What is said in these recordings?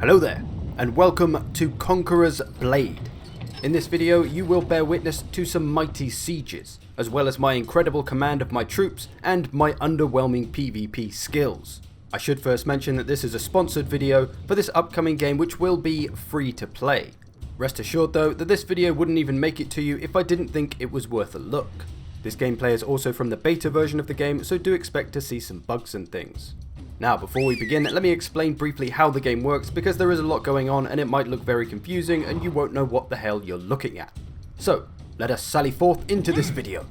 Hello there, and welcome to Conqueror's Blade. In this video, you will bear witness to some mighty sieges, as well as my incredible command of my troops and my underwhelming PvP skills. I should first mention that this is a sponsored video for this upcoming game, which will be free to play. Rest assured though that this video wouldn't even make it to you if I didn't think it was worth a look. This gameplay is also from the beta version of the game, so do expect to see some bugs and things. Now, before we begin, let me explain briefly how the game works, because there is a lot going on and it might look very confusing and you won't know what the hell you're looking at. So, let us sally forth into this video.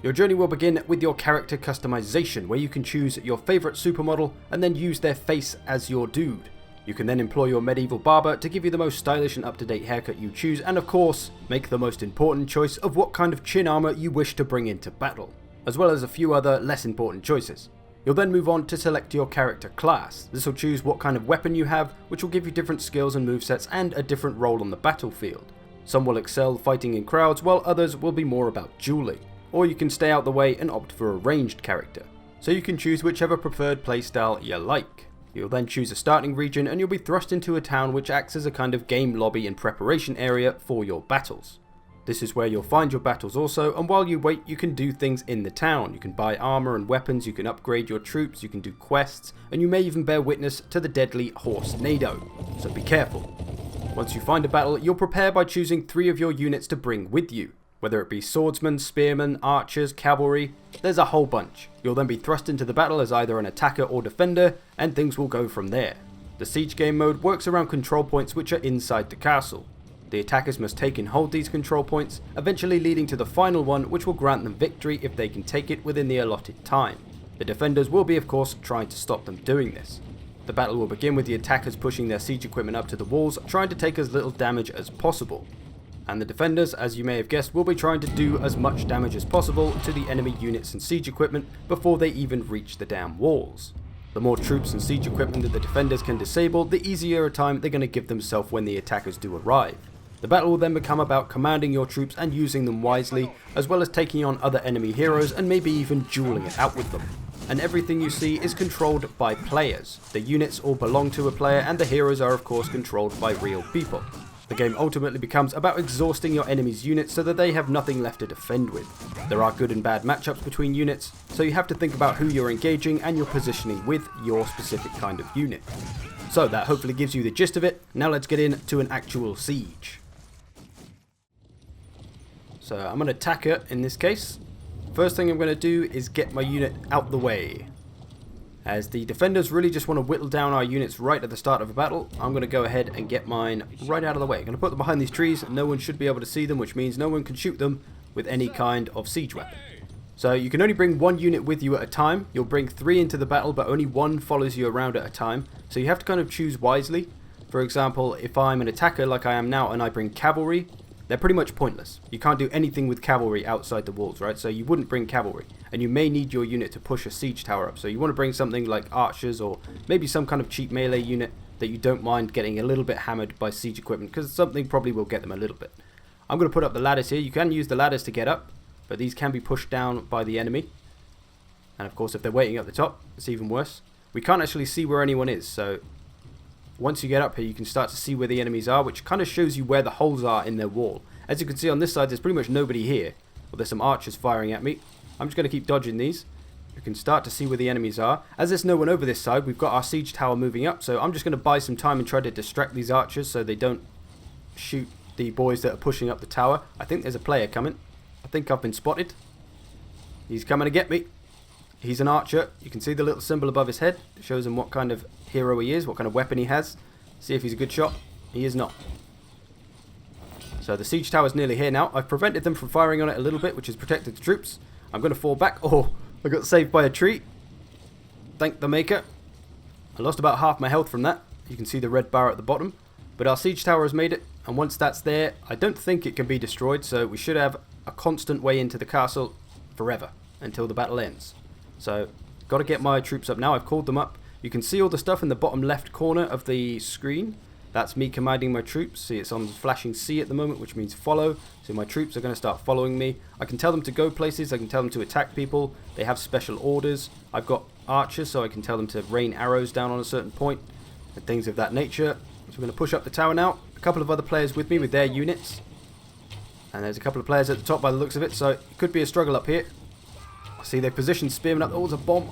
Your journey will begin with your character customization, where you can choose your favourite supermodel and then use their face as your dude. You can then employ your medieval barber to give you the most stylish and up-to-date haircut you choose, and of course, make the most important choice of what kind of chin armor you wish to bring into battle, as well as a few other less important choices. You'll then move on to select your character class. This will choose what kind of weapon you have, which will give you different skills and movesets and a different role on the battlefield. Some will excel fighting in crowds, while others will be more about dueling. Or you can stay out the way and opt for a ranged character. So you can choose whichever preferred playstyle you like. You'll then choose a starting region and you'll be thrust into a town which acts as a kind of game lobby and preparation area for your battles. This is where you'll find your battles also, and while you wait you can do things in the town. You can buy armor and weapons, you can upgrade your troops, you can do quests, and you may even bear witness to the deadly horse Nado, so be careful. Once you find a battle, you'll prepare by choosing 3 of your units to bring with you. Whether it be swordsmen, spearmen, archers, cavalry, there's a whole bunch. You'll then be thrust into the battle as either an attacker or defender, and things will go from there. The siege game mode works around control points which are inside the castle. The attackers must take and hold these control points, eventually leading to the final one, which will grant them victory if they can take it within the allotted time. The defenders will be, of course, trying to stop them doing this. The battle will begin with the attackers pushing their siege equipment up to the walls, trying to take as little damage as possible. And the defenders, as you may have guessed, will be trying to do as much damage as possible to the enemy units and siege equipment before they even reach the damn walls. The more troops and siege equipment that the defenders can disable, the easier a time they're going to give themselves when the attackers do arrive. The battle will then become about commanding your troops and using them wisely, as well as taking on other enemy heroes and maybe even dueling it out with them. And everything you see is controlled by players. The units all belong to a player, and the heroes are of course controlled by real people. The game ultimately becomes about exhausting your enemy's units so that they have nothing left to defend with. There are good and bad matchups between units, so you have to think about who you're engaging and your positioning with your specific kind of unit. So that hopefully gives you the gist of it. Now let's get into an actual siege. So I'm an attacker in this case. First thing I'm going to do is get my unit out the way. As the defenders really just want to whittle down our units right at the start of a battle, I'm going to go ahead and get mine right out of the way. I'm going to put them behind these trees. No one should be able to see them, which means no one can shoot them with any kind of siege weapon. So you can only bring 1 unit with you at a time. You'll bring 3 into the battle, but only 1 follows you around at a time. So you have to kind of choose wisely. For example, if I'm an attacker like I am now and I bring cavalry, they're pretty much pointless. You can't do anything with cavalry outside the walls, right? So you wouldn't bring cavalry. And you may need your unit to push a siege tower up. So you want to bring something like archers, or maybe some kind of cheap melee unit that you don't mind getting a little bit hammered by siege equipment, because something probably will get them a little bit. I'm going to put up the ladders here. You can use the ladders to get up, but these can be pushed down by the enemy. And of course, if they're waiting at the top, it's even worse. We can't actually see where anyone is, so once you get up here, you can start to see where the enemies are, which kind of shows you where the holes are in their wall. As you can see on this side, there's pretty much nobody here. Well, there's some archers firing at me. I'm just going to keep dodging these. You can start to see where the enemies are. As there's no one over this side, we've got our siege tower moving up, so I'm just going to buy some time and try to distract these archers so they don't shoot the boys that are pushing up the tower. I think there's a player coming. I think I've been spotted. He's coming to get me. He's an archer. You can see the little symbol above his head. It shows him what kind of hero he is, what kind of weapon he has. See if he's a good shot. He is not. So the siege tower is nearly here now. I've prevented them from firing on it a little bit, which has protected the troops. I'm going to fall back. Oh, I got saved by a tree. Thank the maker. I lost about half my health from that. You can see the red bar at the bottom. But our siege tower has made it, and once that's there, I don't think it can be destroyed, so we should have a constant way into the castle forever until the battle ends. So, got to get my troops up now. I've called them up. You can see all the stuff in the bottom left corner of the screen. That's me commanding my troops. See, it's on flashing C at the moment, which means follow. So my troops are going to start following me. I can tell them to go places. I can tell them to attack people. They have special orders. I've got archers, so I can tell them to rain arrows down on a certain point. and things of that nature. So we're going to push up the tower now. A couple of other players with me with their units. And there's a couple of players at the top by the looks of it, so it could be a struggle up here. I see they've positioned Spearman up. Oh, there's a bomb.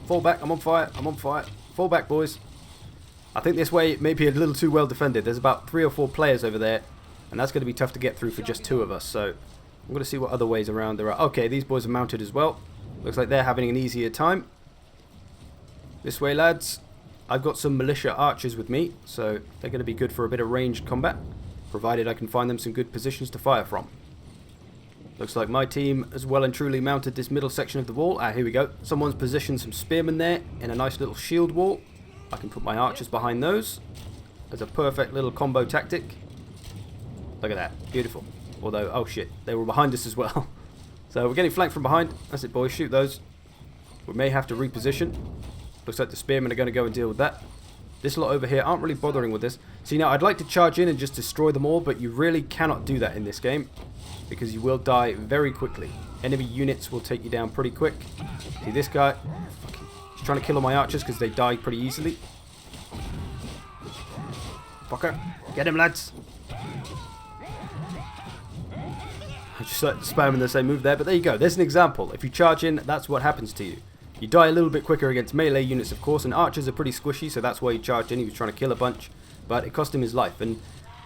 Fall back. I'm on fire. I'm on fire. Fall back, boys. I think this way may be a little too well defended. There's about 3 or 4 players over there, and that's going to be tough to get through for just 2 of us. So I'm going to see what other ways around there are. Okay, these boys are mounted as well. Looks like they're having an easier time. This way, lads. I've got some Militia Archers with me, so they're going to be good for a bit of ranged combat, provided I can find them some good positions to fire from. Looks like my team has well and truly mounted this middle section of the wall. Ah, here we go. Someone's positioned some Spearmen there in a nice little shield wall. I can put my archers behind those. As a perfect little combo tactic. Look at that. Beautiful. Although, oh shit, they were behind us as well. So we're getting flanked from behind. That's it, boys. Shoot those. We may have to reposition. Looks like the Spearmen are going to go and deal with that. This lot over here aren't really bothering with this. See, now I'd like to charge in and just destroy them all, but you really cannot do that in this game, because you will die very quickly. Enemy units will take you down pretty quick. See this guy? Fucking, he's trying to kill all my archers because they die pretty easily. Fucker. Get him, lads. I just like spamming the same move there, but there you go. There's an example. If you charge in, that's what happens to you. You die a little bit quicker against melee units, of course, and archers are pretty squishy, so that's why he charged in. He was trying to kill a bunch, but it cost him his life, and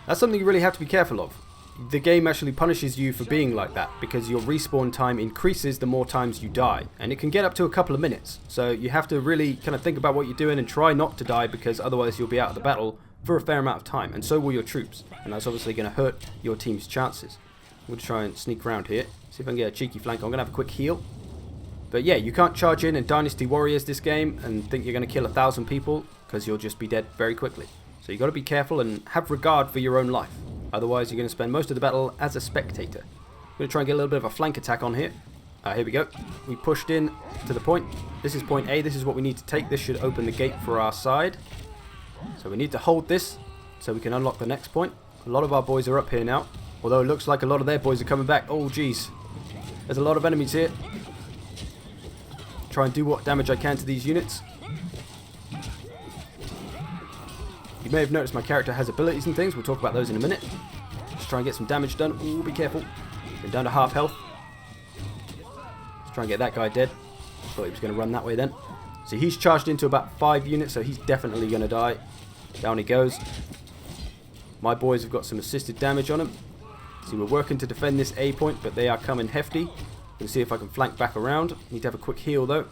that's something you really have to be careful of. The game actually punishes you for being like that, because your respawn time increases the more times you die, and it can get up to a couple of minutes, so you have to really kind of think about what you're doing and try not to die, because otherwise you'll be out of the battle for a fair amount of time, and so will your troops, and that's obviously going to hurt your team's chances. I'm going to try and sneak around here, see if I can get a cheeky flank. I'm going to have a quick heal. But yeah, you can't charge in Dynasty Warriors this game and think you're going to kill 1,000 people, because you'll just be dead very quickly. So you've got to be careful and have regard for your own life. Otherwise, you're going to spend most of the battle as a spectator. I'm going to try and get a little bit of a flank attack on here. Here we go. We pushed in to the point. This is point A. This is what we need to take. This should open the gate for our side. So we need to hold this so we can unlock the next point. A lot of our boys are up here now. Although it looks like a lot of their boys are coming back. Oh, jeez. There's a lot of enemies here. Try and do what damage I can to these units. You may have noticed my character has abilities and things. We'll talk about those in a minute. Just try and get some damage done. Ooh, be careful. Been down to half health. Let's try and get that guy dead. Thought he was going to run that way then. So he's charged into about 5 units, so he's definitely going to die. Down he goes. My boys have got some assisted damage on him. See, we're working to defend this A point, but they are coming hefty. We'll see if I can flank back around. Need to have a quick heal though.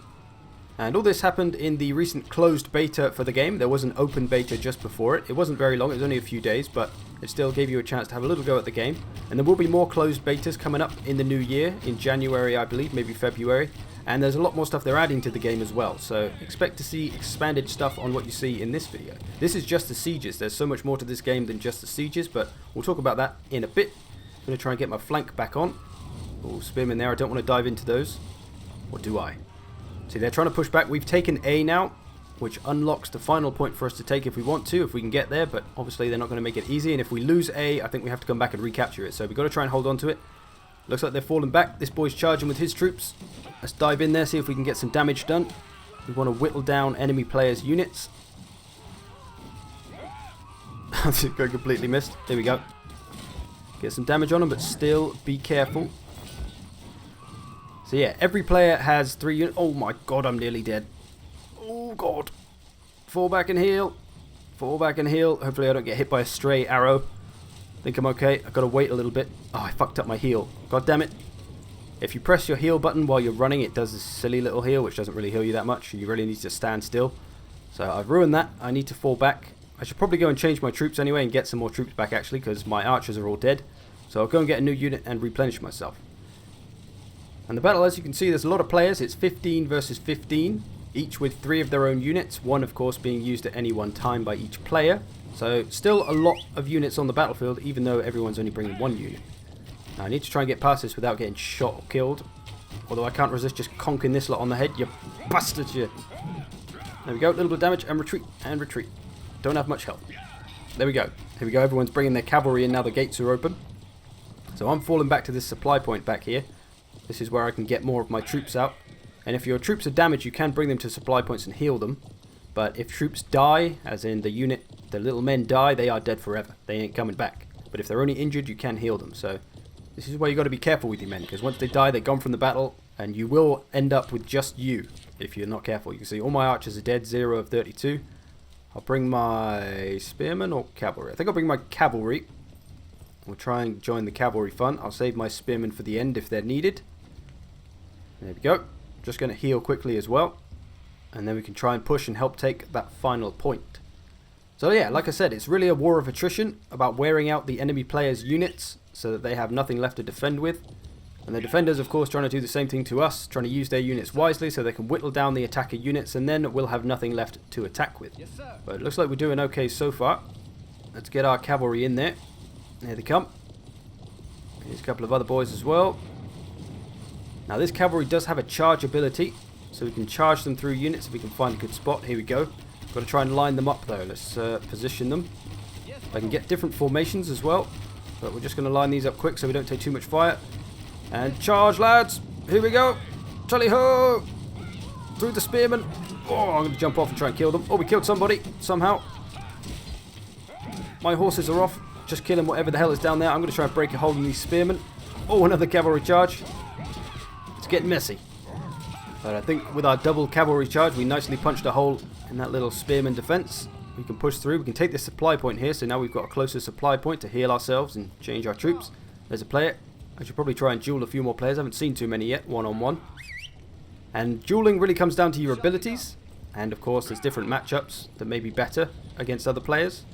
And all this happened in the recent closed beta for the game. There was an open beta just before it. It wasn't very long, it was only a few days, but it still gave you a chance to have a little go at the game. And there will be more closed betas coming up in the new year, in January I believe, maybe February. And there's a lot more stuff they're adding to the game as well, so expect to see expanded stuff on what you see in this video. This is just the sieges. There's so much more to this game than just the sieges, but we'll talk about that in a bit. I'm going to try and get my flank back on. Oh, Spearman there. I don't want to dive into those. Or do I? See, they're trying to push back. We've taken A now, which unlocks the final point for us to take if we want to, if we can get there, but obviously they're not going to make it easy, and if we lose A, I think we have to come back and recapture it, so we've got to try and hold on to it. Looks like they're falling back. This boy's charging with his troops. Let's dive in there, see if we can get some damage done. We want to whittle down enemy players' units. Got completely missed. There we go. Get some damage on them, but still be careful. So yeah, every player has 3 units. Oh my god, I'm nearly dead. Oh god. Fall back and heal. Fall back and heal. Hopefully I don't get hit by a stray arrow. Think I'm okay. I've got to wait a little bit. Oh, I fucked up my heal. God damn it. If you press your heal button while you're running, it does a silly little heal, which doesn't really heal you that much. You really need to stand still. So I've ruined that. I need to fall back. I should probably go and change my troops anyway and get some more troops back actually, because my archers are all dead. So I'll go and get a new unit and replenish myself. And the battle, as you can see, there's a lot of players. It's 15 versus 15, each with 3 of their own units, one of course being used at any one time by each player. So still a lot of units on the battlefield, even though everyone's only bringing 1 unit. Now, I need to try and get past this without getting shot or killed. Although I can't resist just conking this lot on the head, you bastards, you. There we go, a little bit of damage, and retreat, and retreat. Don't have much health. There we go. Here we go, everyone's bringing their cavalry in now the gates are open. So I'm falling back to this supply point back here. This is where I can get more of my troops out. And if your troops are damaged, you can bring them to supply points and heal them. But if troops die, as in the unit, the little men die, they are dead forever. They ain't coming back. But if they're only injured, you can heal them. So this is why you got to be careful with your men, because once they die, they're gone from the battle, and you will end up with just you if you're not careful. You can see all my archers are dead, 0 of 32. I'll bring my spearmen or cavalry. I think I'll bring my cavalry. We'll try and join the cavalry fun. I'll save my spearmen for the end if they're needed. There we go. Just going to heal quickly as well. And then we can try and push and help take that final point. So yeah, like I said, it's really a war of attrition, about wearing out the enemy players' units so that they have nothing left to defend with. And the defenders, of course, trying to do the same thing to us, trying to use their units wisely so they can whittle down the attacker units, and then we'll have nothing left to attack with. Yes, sir. But it looks like we're doing okay so far. Let's get our cavalry in there. There they come. Here's a couple of other boys as well. Now this cavalry does have a charge ability, so we can charge them through units if we can find a good spot. Here we go. Got to try and line them up though. Let's position them. I can get different formations as well, but we're just going to line these up quick so we don't take too much fire. And charge, lads! Here we go! Tally-ho! Through the spearmen. Oh, I'm going to jump off and try and kill them. Oh, we killed somebody somehow. My horses are off. Just killing whatever the hell is down there. I'm going to try and break a hole in these spearmen. Oh, another cavalry charge. It's getting messy. But I think with our double cavalry charge, we nicely punched a hole in that little spearman defense. We can push through. We can take this supply point here. So now we've got a closer supply point to heal ourselves and change our troops. There's a player. I should probably try and duel a few more players. I haven't seen too many yet, one-on-one. And dueling really comes down to your abilities. And of course, there's different matchups that may be better against other players.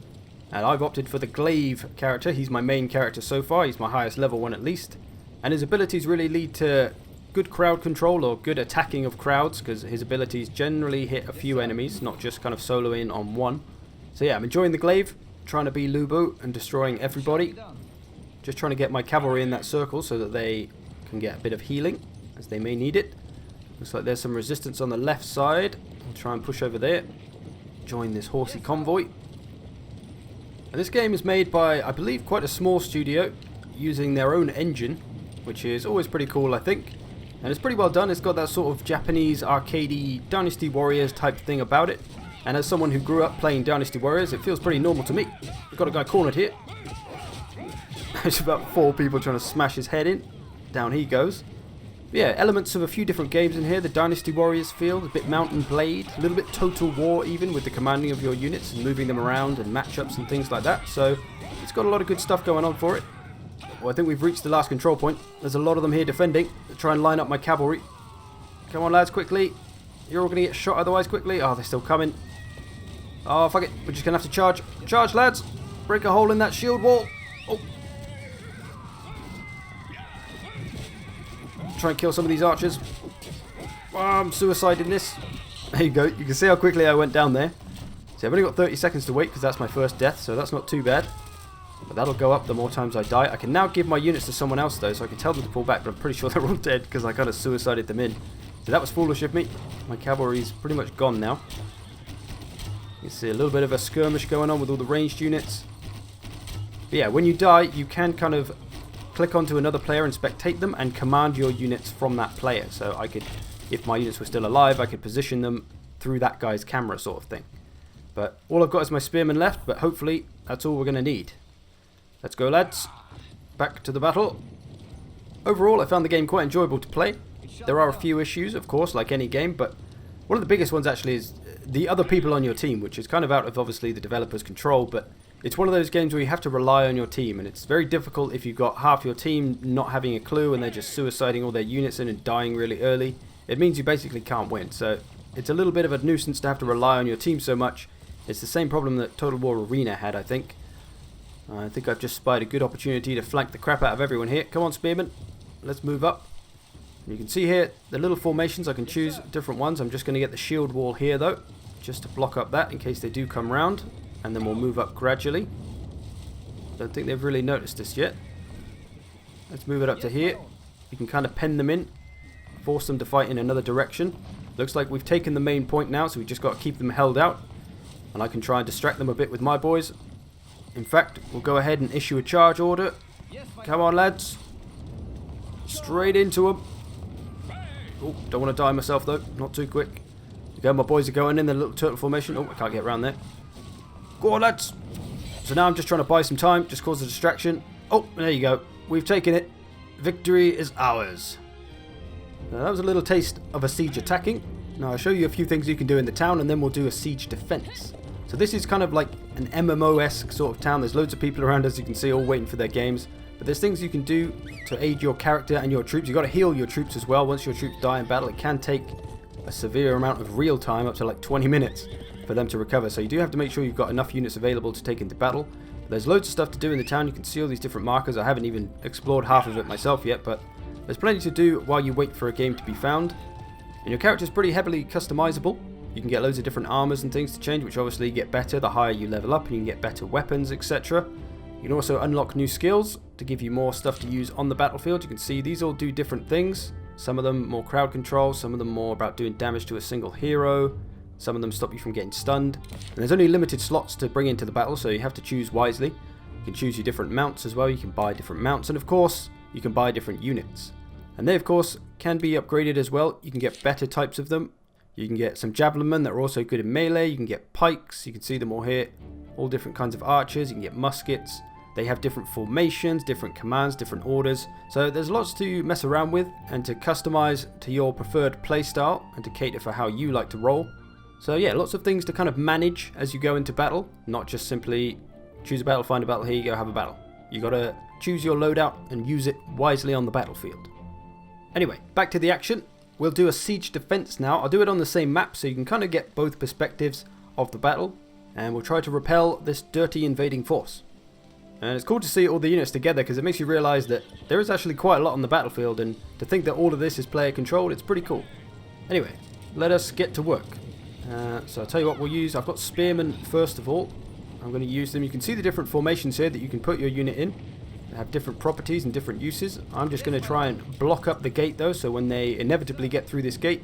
And I've opted for the glaive character. He's my main character so far. He's my highest level one at least. And his abilities really lead to good crowd control or good attacking of crowds, because his abilities generally hit a few enemies, not just kind of solo in on one. So yeah, I'm enjoying the glaive, trying to be Lubu and destroying everybody. Just trying to get my cavalry in that circle so that they can get a bit of healing, as they may need it. Looks like there's some resistance on the left side. I'll try and push over there. Join this horsey convoy. And this game is made by, I believe, quite a small studio, using their own engine, which is always pretty cool, I think. And it's pretty well done. It's got that sort of Japanese arcadey Dynasty Warriors type thing about it. And as someone who grew up playing Dynasty Warriors, it feels pretty normal to me. We've got a guy cornered here. There's about 4 people trying to smash his head in. Down he goes. But yeah, elements of a few different games in here. The Dynasty Warriors feel, a bit Mountain Blade, a little bit Total War even, with the commanding of your units and moving them around and matchups and things like that. So it's got a lot of good stuff going on for it. Well, I think we've reached the last control point. There's a lot of them here defending. I'll try and line up my cavalry. Come on, lads, quickly. You're all going to get shot otherwise quickly. Oh, they're still coming. Oh, fuck it. We're just going to have to charge. Charge, lads. Break a hole in that shield wall. Oh. Try and kill some of these archers. Oh, I'm suiciding this. There you go. You can see how quickly I went down there. See, I've only got 30 seconds to wait because that's my first death, so that's not too bad. But that'll go up the more times I die. I can now give my units to someone else though, so I can tell them to pull back, but I'm pretty sure they're all dead because I kind of suicided them in. So that was foolish of me. My cavalry's pretty much gone now. You can see a little bit of a skirmish going on with all the ranged units. But yeah, when you die, you can kind of click onto another player and spectate them and command your units from that player. So I could, if my units were still alive, I could position them through that guy's camera sort of thing. But all I've got is my spearmen left, but hopefully that's all we're going to need. Let's go, lads. Back to the battle. Overall, I found the game quite enjoyable to play. There are a few issues, of course, like any game, but one of the biggest ones actually is the other people on your team, which is kind of out of obviously the developer's control, but it's one of those games where you have to rely on your team, and it's very difficult if you've got half your team not having a clue and they're just suiciding all their units in and dying really early. It means you basically can't win, so it's a little bit of a nuisance to have to rely on your team so much. It's the same problem that Total War Arena had, I think. I think I've just spied a good opportunity to flank the crap out of everyone here. Come on, Spearman. Let's move up. You can see here the little formations. I can choose different ones. I'm just going to get the shield wall here, though, just to block up that in case they do come round. And then we'll move up gradually. Don't think they've really noticed this yet. Let's move it up to here. You can kind of pen them in, force them to fight in another direction. Looks like we've taken the main point now, so we've just got to keep them held out. And I can try and distract them a bit with my boys. In fact, we'll go ahead and issue a charge order. Come on, lads. Straight into them. Oh, don't want to die myself, though. Not too quick. Go, my boys are going in the little turtle formation. Oh, I can't get around there. Go on, lads. So now I'm just trying to buy some time, just cause a distraction. Oh, there you go. We've taken it. Victory is ours. Now, that was a little taste of a siege attacking. Now I'll show you a few things you can do in the town, and then we'll do a siege defense. So this is kind of like an MMO-esque sort of town. There's loads of people around, as you can see, all waiting for their games. But there's things you can do to aid your character and your troops. You've got to heal your troops as well. Once your troops die in battle, it can take a severe amount of real time, up to like 20 minutes, for them to recover. So you do have to make sure you've got enough units available to take into battle. There's loads of stuff to do in the town. You can see all these different markers. I haven't even explored half of it myself yet, but there's plenty to do while you wait for a game to be found. And your character is pretty heavily customizable. You can get loads of different armors and things to change, which obviously get better the higher you level up, and you can get better weapons, etc. You can also unlock new skills to give you more stuff to use on the battlefield. You can see these all do different things. Some of them more crowd control, some of them more about doing damage to a single hero. Some of them stop you from getting stunned. And there's only limited slots to bring into the battle, so you have to choose wisely. You can choose your different mounts as well. You can buy different mounts, and of course, you can buy different units. And they, of course, can be upgraded as well. You can get better types of them. You can get some javelinmen that are also good in melee. You can get pikes. You can see them all here. All different kinds of archers. You can get muskets. They have different formations, different commands, different orders. So there's lots to mess around with and to customize to your preferred playstyle and to cater for how you like to roll. So yeah, lots of things to kind of manage as you go into battle. Not just simply choose a battle, find a battle, here you go, have a battle. You gotta choose your loadout and use it wisely on the battlefield. Anyway, back to the action. We'll do a siege defense now. I'll do it on the same map so you can kind of get both perspectives of the battle. And we'll try to repel this dirty invading force. And it's cool to see all the units together because it makes you realise that there is actually quite a lot on the battlefield, and to think that all of this is player controlled, it's pretty cool. Anyway, let us get to work. So I'll tell you what we'll use. I've got Spearman first of all. I'm going to use them. You can see the different formations here that you can put your unit in. They have different properties and different uses. I'm just going to try and block up the gate though, so when they inevitably get through this gate,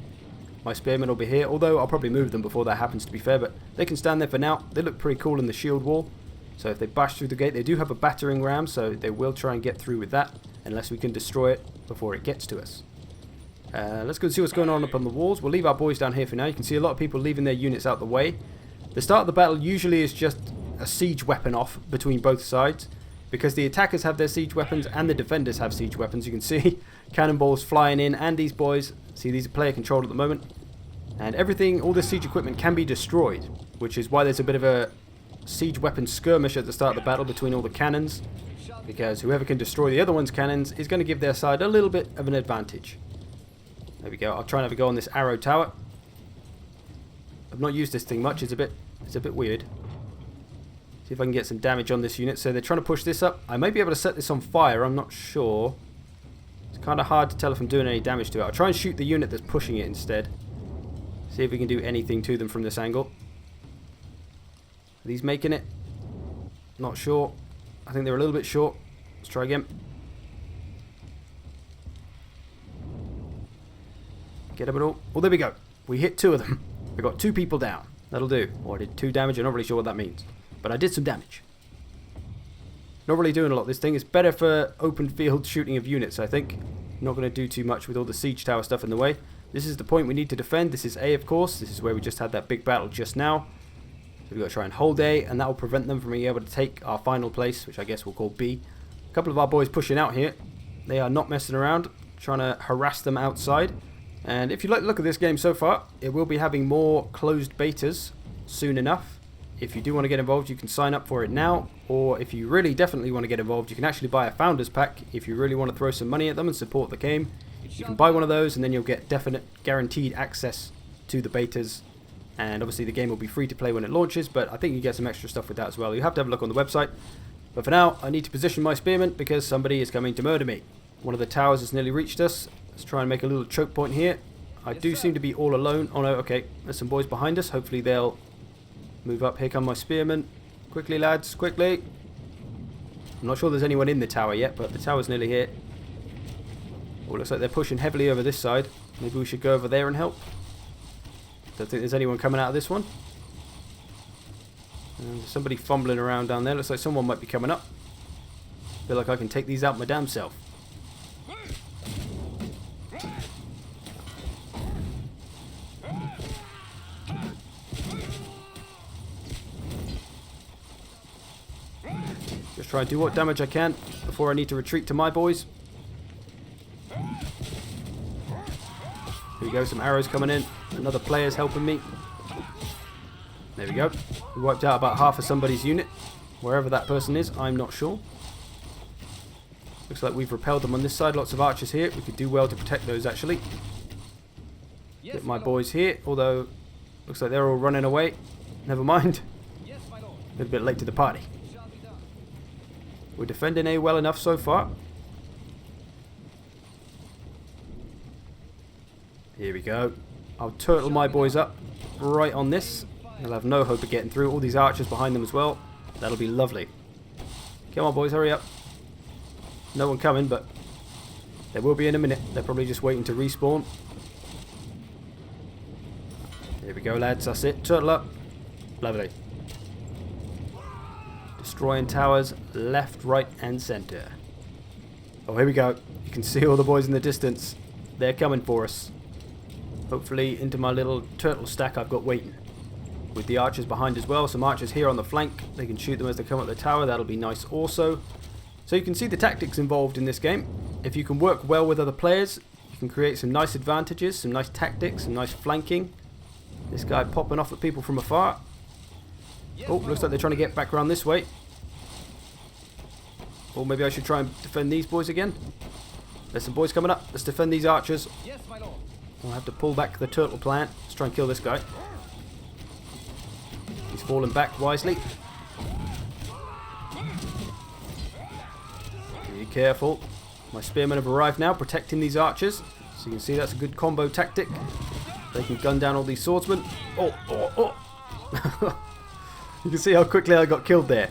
my Spearmen will be here. Although I'll probably move them before that happens, to be fair, but they can stand there for now. They look pretty cool in the shield wall. So if they bash through the gate, they do have a battering ram, so they will try and get through with that, unless we can destroy it before it gets to us. Let's go and see what's going on up on the walls. We'll leave our boys down here for now. You can see a lot of people leaving their units out the way. The start of the battle usually is just a siege weapon off between both sides, because the attackers have their siege weapons and the defenders have siege weapons. You can see cannonballs flying in, and these boys, see, these are player controlled at the moment. And everything, all this siege equipment can be destroyed, which is why there's a bit of a siege weapon skirmish at the start of the battle between all the cannons, because whoever can destroy the other one's cannons is going to give their side a little bit of an advantage. There we go. I'll try and have a go on this arrow tower. I've not used this thing much. It's a bit weird. See if I can get some damage on this unit. So they're trying to push this up. I may be able to set this on fire. I'm not sure. It's kind of hard to tell if I'm doing any damage to it. I'll try and shoot the unit that's pushing it instead. See if we can do anything to them from this angle. Are these making it? Not sure. I think they're a little bit short. Let's try again. Get them at all. Oh, there we go. We hit 2 of them. We got 2 people down. That'll do. Or I did 2 damage. I'm not really sure what that means. But I did some damage. Not really doing a lot. This thing is better for open field shooting of units, I think. Not going to do too much with all the siege tower stuff in the way. This is the point we need to defend. This is A, of course. This is where we just had that big battle just now. So we've got to try and hold A, and that will prevent them from being able to take our final place, which I guess we'll call B. A couple of our boys pushing out here. They are not messing around, trying to harass them outside. And if you like the look of this game so far, it will be having more closed betas soon enough. If you do want to get involved, you can sign up for it now. Or if you really definitely want to get involved, you can actually buy a Founders Pack if you really want to throw some money at them and support the game. You can buy one of those and then you'll get definite guaranteed access to the betas. And obviously the game will be free to play when it launches, but I think you get some extra stuff with that as well. You have to have a look on the website. But for now, I need to position my Spearman because somebody is coming to murder me. One of the towers has nearly reached us. Let's try and make a little choke point here. I do seem to be all alone. Oh no, okay. There's some boys behind us. Hopefully they'll move up. Here come my Spearmen. Quickly, lads, quickly. I'm not sure there's anyone in the tower yet, but the tower's nearly here. Oh, looks like they're pushing heavily over this side. Maybe we should go over there and help. Don't think there's anyone coming out of this one. And there's somebody fumbling around down there. Looks like someone might be coming up. Feel like I can take these out my damn self. Just try and do what damage I can before I need to retreat to my boys. Here we go, some arrows coming in. Another player's helping me. There we go. We wiped out about half of somebody's unit. Wherever that person is, I'm not sure. Looks like we've repelled them on this side. Lots of archers here. We could do well to protect those, actually. Get my boys here, although looks like they're all running away. Never mind. A little bit late to the party. We're defending A well enough so far. Here we go. I'll turtle my boys up right on this. They'll have no hope of getting through. All these archers behind them as well. That'll be lovely. Come on, boys, hurry up. No one coming, but there will be in a minute. They're probably just waiting to respawn. Here we go, lads. That's it. Turtle up. Lovely. Destroying towers left, right, and center. Oh, here we go. You can see all the boys in the distance. They're coming for us. Hopefully into my little turtle stack I've got waiting. With the archers behind as well. Some archers here on the flank. They can shoot them as they come up the tower. That'll be nice also. So you can see the tactics involved in this game. If you can work well with other players, you can create some nice advantages, some nice tactics, some nice flanking. This guy popping off at people from afar. Oh, looks like they're trying to get back around this way. Or maybe I should try and defend these boys again. There's some boys coming up. Let's defend these archers. I'll have to pull back the turtle plant. Let's try and kill this guy. He's fallen back wisely. Be careful. My spearmen have arrived now, protecting these archers. So you can see that's a good combo tactic. They can gun down all these swordsmen. Oh, oh, oh. You can see how quickly I got killed there.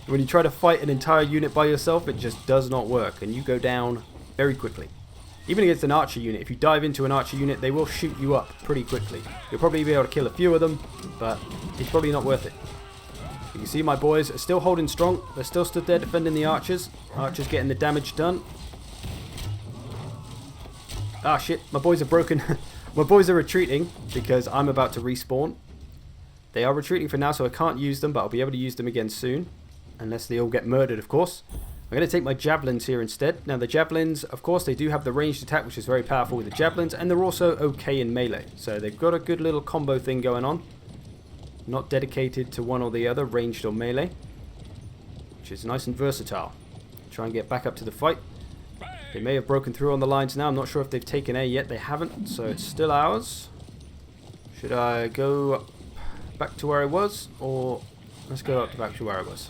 When you try to fight an entire unit by yourself, it just does not work. And you go down very quickly. Even against an archer unit, if you dive into an archer unit, they will shoot you up pretty quickly. You'll probably be able to kill a few of them, but it's probably not worth it. You can see my boys are still holding strong. They're still stood there defending the archers. Archers getting the damage done. Ah, shit. My boys are broken. My boys are retreating because I'm about to respawn. They are retreating for now, so I can't use them, but I'll be able to use them again soon. Unless they all get murdered, of course. I'm going to take my javelins here instead. Now, the javelins, of course, they do have the ranged attack, which is very powerful with the javelins, and they're also okay in melee. So they've got a good little combo thing going on. Not dedicated to one or the other, ranged or melee. Which is nice and versatile. Try and get back up to the fight. They may have broken through on the lines now. I'm not sure if they've taken A yet. They haven't, so it's still ours. Should I go back to where I was, or let's go up back to where I was.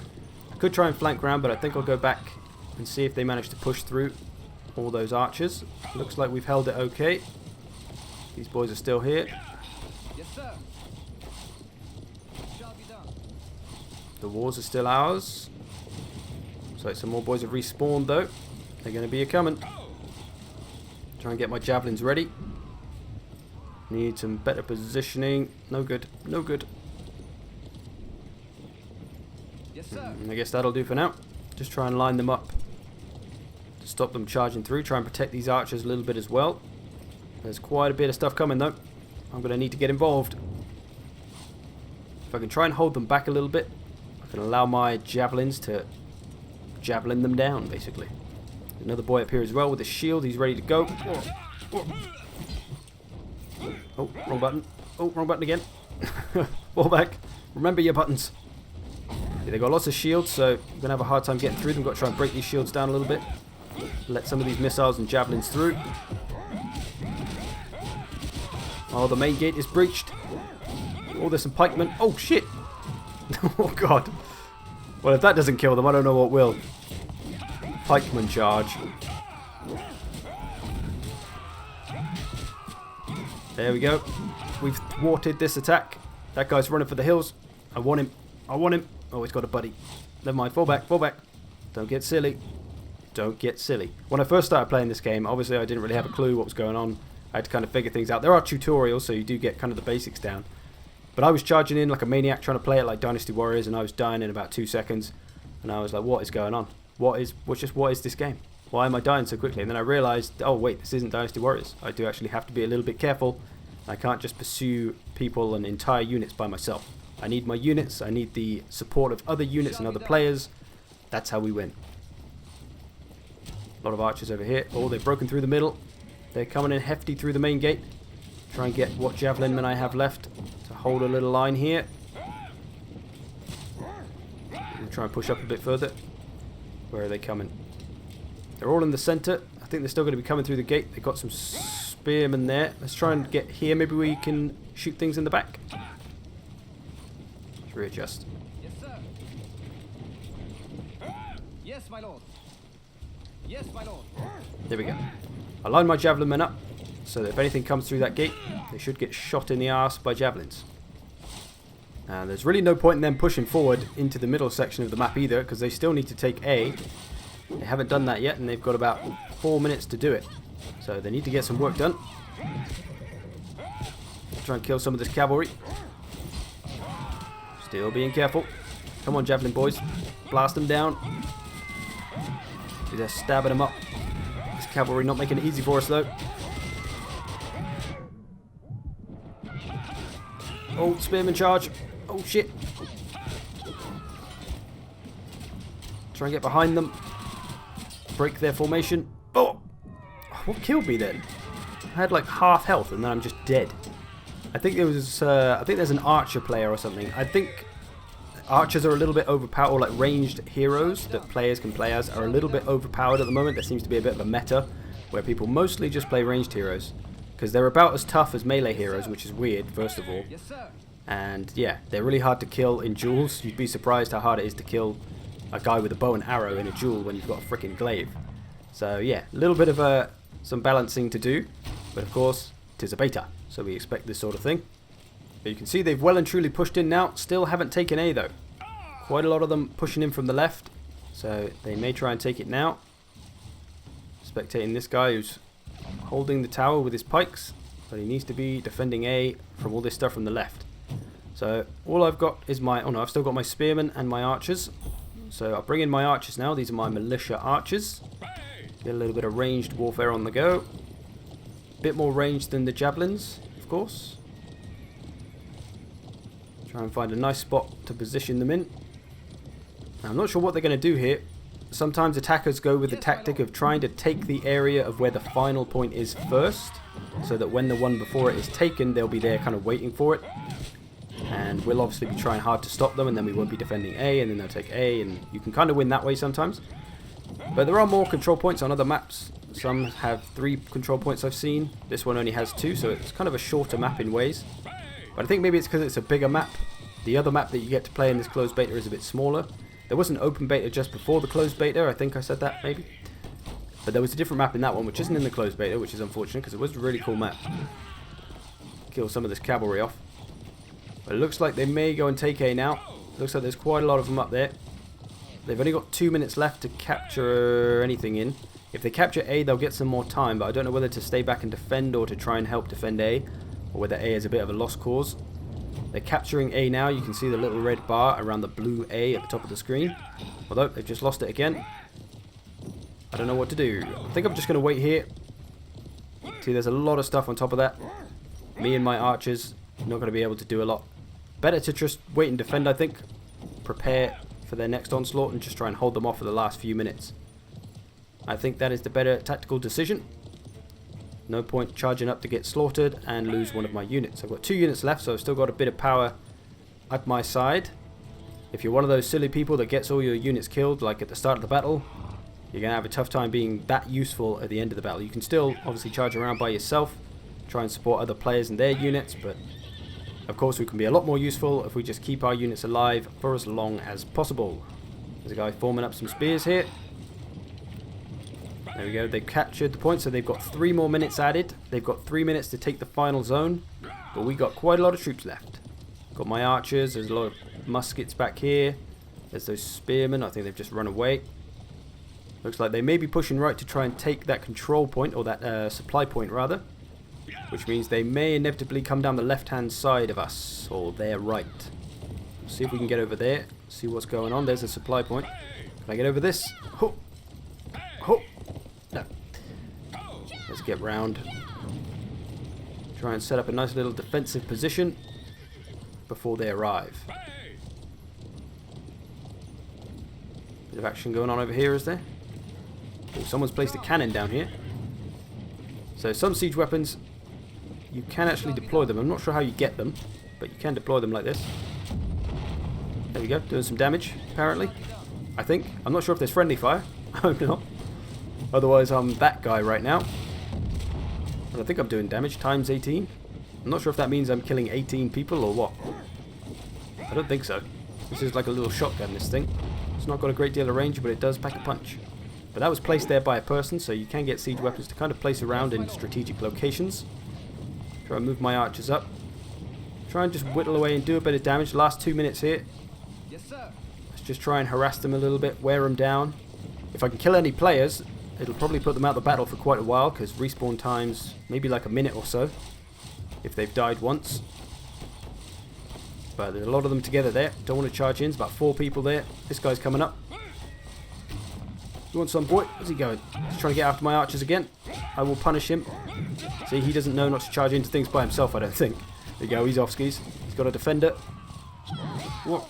I could try and flank round, but I think I'll go back and see if they manage to push through all those archers. Looks like we've held it okay. These boys are still here. Yes, sir. The wars are still ours. Looks like some more boys have respawned though. They're going to be a-coming. Try and get my javelins ready. Need some better positioning. No good. No good. Yes, sir. I guess that'll do for now. Just try and line them up to stop them charging through. Try and protect these archers a little bit as well. There's quite a bit of stuff coming though. I'm going to need to get involved. If I can try and hold them back a little bit, I can allow my javelins to javelin them down, basically. Another boy up here as well with a shield. He's ready to go. Oh, wrong button. Oh, wrong button again. Fall back. Remember your buttons. Yeah, they've got lots of shields, so I'm going to have a hard time getting through them. Got to try and break these shields down a little bit. Let some of these missiles and javelins through. Oh, the main gate is breached. Oh, there's some pikemen. Oh, shit. Oh, God. Well, if that doesn't kill them, I don't know what will. Pikeman charge. There we go. We've thwarted this attack. That guy's running for the hills. I want him. I want him. Oh, he's got a buddy. Never mind. Fall back. Fall back. Don't get silly. Don't get silly. When I first started playing this game, obviously I didn't really have a clue what was going on. I had to kind of figure things out. There are tutorials, so you do get kind of the basics down. But I was charging in like a maniac trying to play it like Dynasty Warriors, and I was dying in about 2 seconds. And I was like, what is going on? What is this game? Why am I dying so quickly? And then I realized, oh wait, this isn't Dynasty Warriors. I do actually have to be a little bit careful. I can't just pursue people and entire units by myself. I need my units, I need the support of other units and other players. That's how we win. A lot of archers over here. Oh, they've broken through the middle. They're coming in hefty through the main gate. Try and get what javelin men I have left to hold a little line here. We'll try and push up a bit further. Where are they coming? They're all in the center. I think they're still going to be coming through the gate. They've got some spearmen there. Let's try and get here. Maybe we can shoot things in the back. Let's readjust. Yes, sir. Yes, my lord. Yes, my lord. There we go. I line my javelin men up so that if anything comes through that gate, they should get shot in the arse by javelins. There's really no point in them pushing forward into the middle section of the map either, because they still need to take A. They haven't done that yet, and they've got about 4 minutes to do it. So they need to get some work done. Try and kill some of this cavalry. Still being careful. Come on, javelin boys. Blast them down. They're stabbing them up. This cavalry not making it easy for us, though. Oh, spearman charge. Oh, shit. Try and get behind them. Break their formation. Oh! What killed me then? I had like half health and then I'm just dead. I think there was, I think there's an archer player or something. I think archers are a little bit overpowered, or like ranged heroes that players can play as are a little bit overpowered at the moment. There seems to be a bit of a meta where people mostly just play ranged heroes because they're about as tough as melee heroes, which is weird, first of all. Yes, sir. And yeah, they're really hard to kill in duels. You'd be surprised how hard it is to kill a guy with a bow and arrow in a duel when you've got a freaking glaive. So yeah, a little bit of some balancing to do, but of course, 'tis a beta, so we expect this sort of thing. But you can see they've well and truly pushed in now. Still haven't taken A though. Quite a lot of them pushing in from the left, so they may try and take it now. Spectating this guy who's holding the tower with his pikes, but he needs to be defending A from all this stuff from the left. So all I've got is my, oh no, I've still got my spearmen and my archers. So I'll bring in my archers now. These are my Militia Archers. Get a little bit of ranged warfare on the go. Bit more range than the javelins, of course. Try and find a nice spot to position them in. Now, I'm not sure what they're going to do here. Sometimes attackers go with the tactic of trying to take the area of where the final point is first, so that when the one before it is taken, they'll be there kind of waiting for it. And we'll obviously be trying hard to stop them, and then we won't be defending A, and then they'll take A, and you can kind of win that way sometimes. But there are more control points on other maps. Some have 3 control points I've seen. This one only has 2, so it's kind of a shorter map in ways. But I think maybe it's because it's a bigger map. The other map that you get to play in this closed beta is a bit smaller. There was an open beta just before the closed beta, I think I said that maybe. But there was a different map in that one, which isn't in the closed beta, which is unfortunate because it was a really cool map. Kill some of this cavalry off. But it looks like they may go and take A now. Looks like there's quite a lot of them up there. They've only got 2 minutes left to capture anything in. If they capture A, they'll get some more time, but I don't know whether to stay back and defend or to try and help defend A, or whether A is a bit of a lost cause. They're capturing A now. You can see the little red bar around the blue A at the top of the screen. Although, they've just lost it again. I don't know what to do. I think I'm just going to wait here. See, there's a lot of stuff on top of that. Me and my archers not going to be able to do a lot. Better to just wait and defend, I think. Prepare for their next onslaught and just try and hold them off for the last few minutes. I think that is the better tactical decision. No point charging up to get slaughtered and lose one of my units. I've got 2 units left, so I've still got a bit of power at my side. If you're one of those silly people that gets all your units killed, like at the start of the battle, you're going to have a tough time being that useful at the end of the battle. You can still obviously charge around by yourself, try and support other players and their units, but of course we can be a lot more useful if we just keep our units alive for as long as possible. There's a guy forming up some spears here. There we go, they captured the point, so they've got 3 more minutes added. They've got 3 minutes to take the final zone, but we got quite a lot of troops left. Got my archers, there's a lot of muskets back here. There's those spearmen, I think they've just run away. Looks like they may be pushing right to try and take that control point, or that supply point rather. Which means they may inevitably come down the left-hand side of us, or their right. See if we can get over there, see what's going on. There's a supply point. Can I get over this? Ho! Ho! No. Let's get round. Try and set up a nice little defensive position before they arrive. Bit of action going on over here, is there? Oh, someone's placed a cannon down here. So some siege weapons, you can actually deploy them. I'm not sure how you get them, but you can deploy them like this. There we go, doing some damage, apparently. I think. I'm not sure if there's friendly fire. I hope not. Otherwise, I'm that guy right now. And I think I'm doing damage, times 18. I'm not sure if that means I'm killing 18 people or what. I don't think so. This is like a little shotgun, this thing. It's not got a great deal of range, but it does pack a punch. But that was placed there by a person, so you can get siege weapons to kind of place around in strategic locations. Try and move my archers up. Try and just whittle away and do a bit of damage. Last 2 minutes here. Yes, sir. Let's just try and harass them a little bit, wear them down. If I can kill any players, it'll probably put them out of the battle for quite a while, because respawn times, maybe like a minute or so, if they've died once. But there's a lot of them together there. Don't want to charge in. There's about 4 people there. This guy's coming up. You want some, boy? Where's he going? He's trying to get after my archers again. I will punish him. See, he doesn't know not to charge into things by himself, I don't think. There you go, he's off skis. He's got a defender. Oh,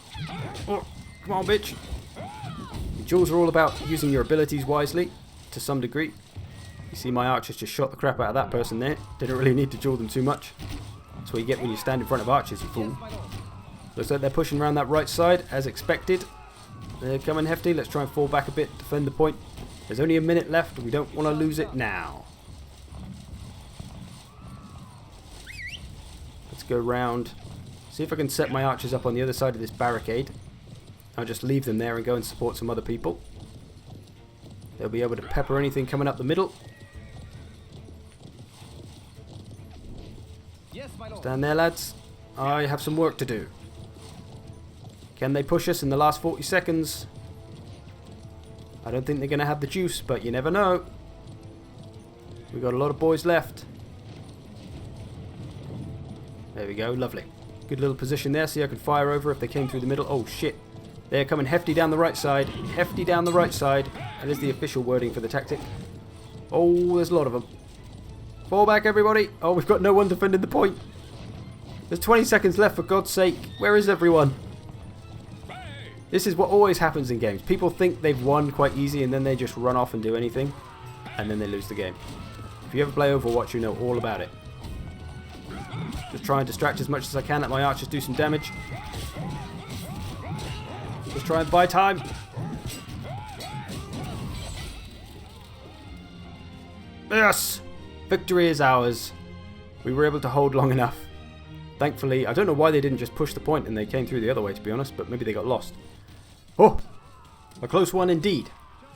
come on, bitch. The duels are all about using your abilities wisely, to some degree. You see my archers just shot the crap out of that person there. Didn't really need to duel them too much. That's what you get when you stand in front of archers, you fool. Looks like they're pushing around that right side, as expected. They're coming hefty. Let's try and fall back a bit, defend the point. There's only a minute left. We don't want to lose it now. Let's go round. See if I can set my archers up on the other side of this barricade. I'll just leave them there and go and support some other people. They'll be able to pepper anything coming up the middle. Yes, my lord. Stand there, lads. I have some work to do. Can they push us in the last 40 seconds? I don't think they're going to have the juice, but you never know. We've got a lot of boys left. There we go, lovely. Good little position there. See, I can fire over if they came through the middle. Oh, shit. They're coming hefty down the right side. Hefty down the right side. That is the official wording for the tactic. Oh, there's a lot of them. Fall back, everybody. Oh, we've got no one defending the point. There's 20 seconds left, for God's sake. Where is everyone? This is what always happens in games. People think they've won quite easy and then they just run off and do anything. And then they lose the game. If you ever play Overwatch, you know all about it. Just try and distract as much as I can. Let my archers do some damage. Just try and buy time. Yes! Victory is ours. We were able to hold long enough. Thankfully, I don't know why they didn't just push the point and they came through the other way, to be honest, but maybe they got lost. Oh! A close one indeed.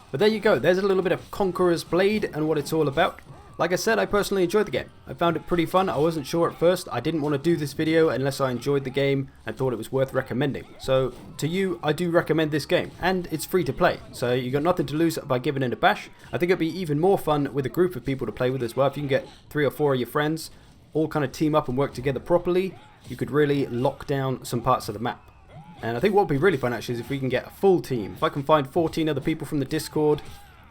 But there you go. There's a little bit of Conqueror's Blade and what it's all about. Like I said, I personally enjoyed the game. I found it pretty fun. I wasn't sure at first. I didn't want to do this video unless I enjoyed the game and thought it was worth recommending. So, to you, I do recommend this game. And it's free to play. So, you got nothing to lose by giving it a bash. I think it'd be even more fun with a group of people to play with as well. If you can get 3 or 4 of your friends, all kind of team up and work together properly, you could really lock down some parts of the map. And I think what would be really fun actually is if we can get a full team. If I can find 14 other people from the Discord,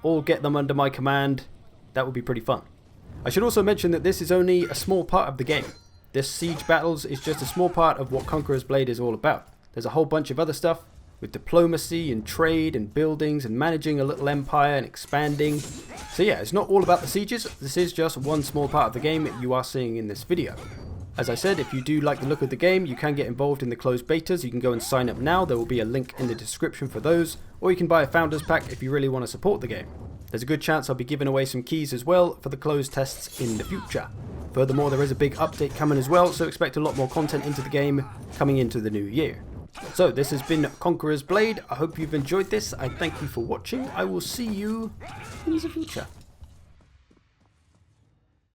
all get them under my command, that would be pretty fun. I should also mention that this is only a small part of the game. This Siege Battles is just a small part of what Conqueror's Blade is all about. There's a whole bunch of other stuff with diplomacy and trade and buildings and managing a little empire and expanding. So yeah, it's not all about the sieges. This is just one small part of the game that you are seeing in this video. As I said, if you do like the look of the game, you can get involved in the closed betas. You can go and sign up now. There will be a link in the description for those. Or you can buy a Founders Pack if you really want to support the game. There's a good chance I'll be giving away some keys as well for the closed tests in the future. Furthermore, there is a big update coming as well, so expect a lot more content into the game coming into the new year. So this has been Conqueror's Blade. I hope you've enjoyed this. I thank you for watching. I will see you in the future.